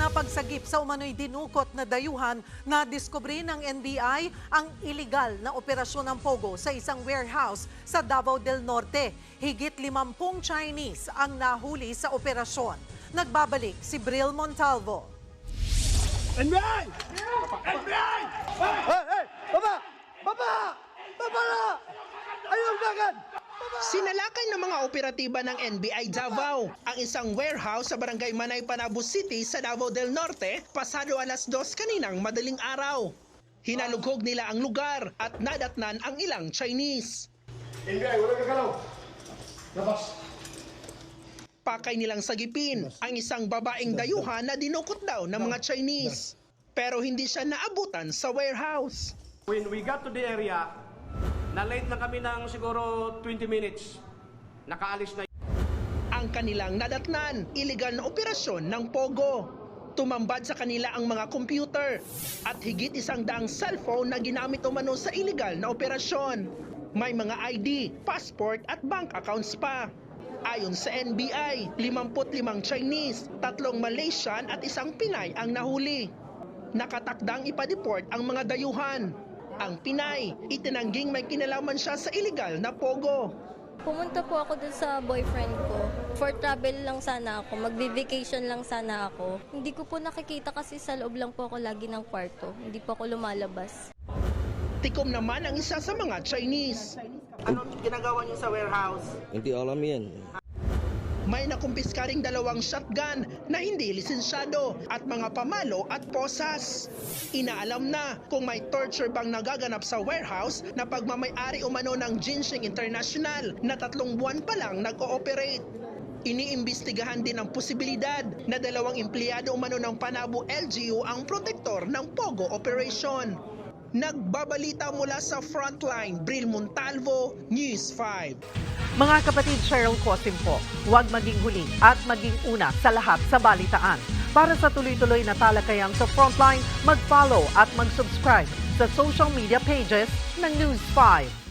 Napagsagip sa umano'y dinukot na dayuhan na diskubre ng NBI ang iligal na operasyon ng Pogo sa isang warehouse sa Davao del Norte. Higit 50 Chinese ang nahuli sa operasyon. Nagbabalik si Bril Montalvo. NBI! NBI! Hey! Baba! Baba! Baba na! Ayun agad! Sinalakay ng mga operatiba ng NBI Davao ang isang warehouse sa barangay Manay, Panabo City sa Davao del Norte pasado alas 2 kaninang madaling araw. Hinalughog nila ang lugar at nadatnan ang ilang Chinese. NBI, wala gagalaw! Labas! Pakay nilang sagipin ang isang babaeng dayuhan na dinukot daw ng mga Chinese. Pero hindi siya naabutan sa warehouse. When we got to the area, na-late na kami ng siguro 20 minutes. Nakaalis na. Ang kanilang nadatnan, iligal na operasyon ng Pogo. Tumambad sa kanila ang mga computer at higit 100 cellphone na ginamit umano sa iligal na operasyon. May mga ID, passport at bank accounts pa. Ayon sa NBI, 55 Chinese, 3 Malaysian at 1 Pinay ang nahuli. Nakatakdang ipa-deport ang mga dayuhan. Ang Pinay, itinangging may kinalaman siya sa illegal na Pogo. Pumunta po ako dun sa boyfriend ko. For travel lang sana ako, magbe-vacation lang sana ako. Hindi ko po nakikita kasi sa loob lang po ako lagi ng kwarto. Hindi po ako lumalabas. Tikom naman ang isa sa mga Chinese. Anong ginagawa niyo sa warehouse? Hindi alam yan. May nakumpiska ring 2 shotgun na hindi lisensyado at mga pamalo at posas. Inaalam na kung may torture bang nagaganap sa warehouse na pagmamay-ari umano ng Jinsing International na 3 buwan pa lang nag-ooperate. Iniimbestigahan din ang posibilidad na 2 empleyado umano ng Panabo LGU ang protektor ng Pogo operation. Nagbabalita mula sa Frontline, Bril Montalvo, News 5. Mga kapatid, Cheryl Cosim po, huwag maging huli at maging una sa lahat sa balitaan. Para sa tuloy-tuloy na talakayan sa Frontline, mag-follow at mag-subscribe sa social media pages ng News 5.